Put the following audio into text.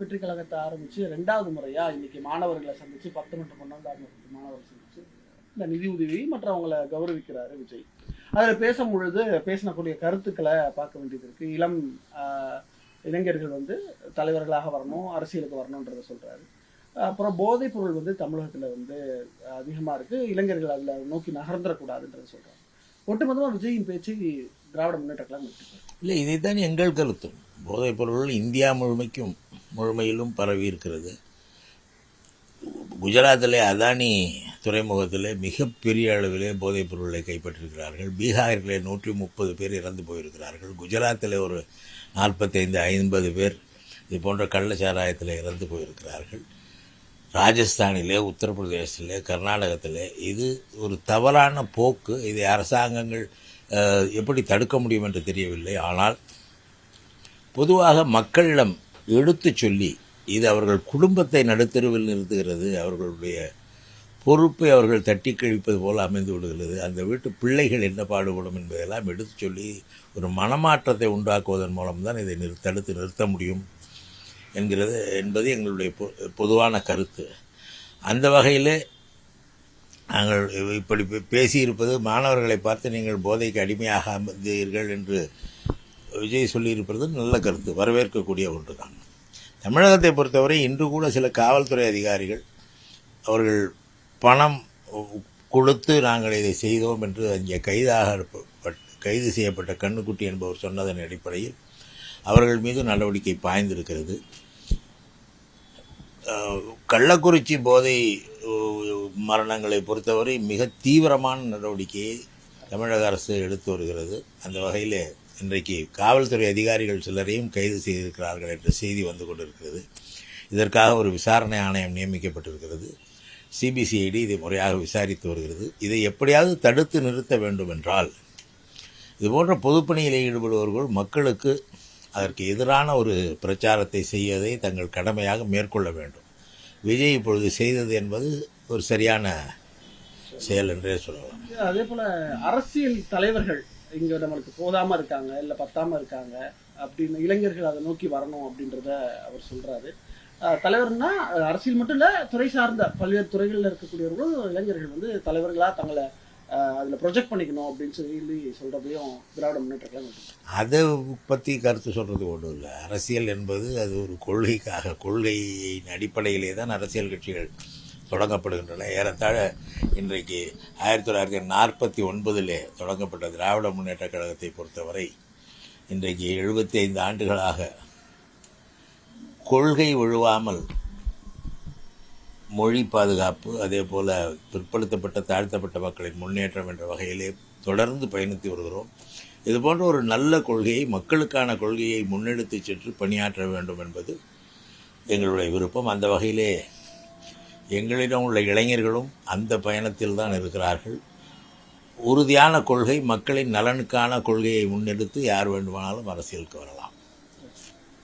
வெற்றி கழகத்தை ஆரம்பித்து 2வது முறையாக இன்றைக்கி மாணவர்களை சந்தித்து 10 மற்றும் 12ஆம் வகுப்பு மாணவர்களை சந்தித்து இந்த நிதி உதவி மற்றும் அவங்கள கௌரவிக்கிறாரு விஜய். அதில் பேசும்பொழுது பேசினக்கூடிய கருத்துக்களை பார்க்க வேண்டியது இருக்குது. இளைஞர்கள் வந்து தலைவர்களாக வரணும், அரசியலுக்கு வரணுன்றதை சொல்கிறாரு. அப்புறம் போதைப் பொருள் வந்து தமிழகத்தில் வந்து அதிகமாக இருக்குது, இளைஞர்கள் அதில் நோக்கி நகர்ந்துடக்கூடாதுன்றதை சொல்கிறாரு. ஒட்டுமொத்தமாக விஜயின் பேச்சு திராவிட முன்னேற்ற கழகம் எடுத்துக்கிறார். இல்லை, இதைத்தான் எங்கள் கருத்தும். போதைப் பொருள் இந்தியா முழுமையிலும் பரவி இருக்கிறது. குஜராத்தில் அதானி துறைமுகத்தில் மிகப்பெரிய அளவிலே போதைப் பொருளை கைப்பற்றிருக்கிறார்கள். பீகாரில் 130 பேர் இறந்து போயிருக்கிறார்கள். குஜராத்தில் ஒரு 45-50 பேர் இது போன்ற கள்ளச்சாராயத்தில் இறந்து போயிருக்கிறார்கள். ராஜஸ்தானிலே, உத்தரப்பிரதேசத்தில், கர்நாடகத்தில் இது ஒரு தவறான போக்கு. இதை அரசாங்கங்கள் எப்படி தடுக்க முடியும் என்று தெரியவில்லை. ஆனால் பொதுவாக மக்களிடம் எடுத்து சொல்லி இது அவர்கள் குடும்பத்தை நடுத்தருவில் நிறுத்துகிறது, அவர்களுடைய பொறுப்பை அவர்கள் தட்டி கழிப்பது போல் அமைந்து விடுகிறது. அந்த வீட்டு பிள்ளைகள் என்ன பாடுபடும் என்பதெல்லாம் எடுத்து சொல்லி ஒரு மனமாற்றத்தை உண்டாக்குவதன் மூலம்தான் இதை தடுத்து நிறுத்த முடியும் என்பது எங்களுடைய பொதுவான கருத்து. அந்த வகையில் நாங்கள் இப்படி பேசியிருப்பது, மாணவர்களை பார்த்து நீங்கள் போதைக்கு அடிமையாகாதீர்கள் என்று விஜய் சொல்லியிருப்பது நல்ல கருத்து, வரவேற்கக்கூடிய ஒன்று தான். தமிழகத்தை பொறுத்தவரை இன்று கூட சில காவல்துறை அதிகாரிகள் அவர்கள் பணம் கொடுத்து நாங்கள் இதை செய்தோம் என்று அங்கே கைது செய்யப்பட்ட கண்ணுக்குட்டி என்பவர் சொன்னதன் அடிப்படையில் அவர்கள் மீது நடவடிக்கை பாய்ந்திருக்கிறது. கள்ளக்குறிச்சி போதை மரணங்களை பொறுத்தவரை மிக தீவிரமான நடவடிக்கையை தமிழக அரசு எடுத்து வருகிறது. அந்த வகையில் இன்றைக்கு காவல்துறை அதிகாரிகள் சிலரையும் கைது செய்திருக்கிறார்கள் என்ற செய்தி வந்து கொண்டிருக்கிறது. இதற்காக ஒரு விசாரணை ஆணையம் நியமிக்கப்பட்டிருக்கிறது. சிபிசிஐடி இதை முறையாக விசாரித்து வருகிறது. இதை எப்படியாவது தடுத்து நிறுத்த வேண்டும் என்றால் இதுபோன்ற பொதுப்பணியில் ஈடுபடுபவர்கள் மக்களுக்கு அதற்கு எதிரான ஒரு பிரச்சாரத்தை செய்வதை தங்கள் கடமையாக மேற்கொள்ள வேண்டும். விஜய் இப்பொழுது செய்தது என்பது ஒரு சரியான செயல் என்றே சொல்லலாம். அதே போல் அரசியல் தலைவர்கள் இங்கே நம்மளுக்கு போதாமல் இருக்காங்க, இல்லை பத்தாமல் இருக்காங்க அப்படின்னு இளைஞர்கள் அதை நோக்கி வரணும் அப்படின்றத அவர் சொல்கிறாரு. தலைவர்னா அரசியல் மட்டும் இல்லை, துறை சார்ந்த பல்வேறு துறைகளில் இருக்கக்கூடியவர்களும் இளைஞர்கள் வந்து தலைவர்களாக தங்களை அதில் ப்ரொஜெக்ட் பண்ணிக்கணும் அப்படின்னு சொல்லி சொல்கிறதையும் திராவிட முன்னேற்ற கழகம் அதை பற்றி கருத்து சொல்கிறது ஒன்றும் இல்லை. அரசியல் என்பது அது ஒரு கொள்கையின் அடிப்படையிலே தான் அரசியல் கட்சிகள் தொடங்கப்படுகின்றன. ஏறத்தாழ இன்றைக்கு 1949 தொடங்கப்பட்ட திராவிட முன்னேற்ற கழகத்தை பொறுத்தவரை இன்றைக்கு 75 ஆண்டுகளாக கொள்கை வழுவாமல் மொழி பாதுகாப்பு, அதே போல் பிற்படுத்தப்பட்ட தாழ்த்தப்பட்ட மக்களின் முன்னேற்றம் என்ற வகையிலே தொடர்ந்து பயணித்து வருகிறோம். இதுபோன்ற ஒரு நல்ல கொள்கையை, மக்களுக்கான கொள்கையை முன்னெடுத்து சென்று பணியாற்ற வேண்டும் என்பது எங்களுடைய விருப்பம். அந்த வகையிலே எங்களிடம் உள்ள இளைஞர்களும் அந்த பயணத்தில் தான் இருக்கிறார்கள். உறுதியான கொள்கை, மக்களின் நலனுக்கான கொள்கையை முன்னெடுத்து யார் வேண்டுமானாலும் அரசியலுக்கு வரலாம்.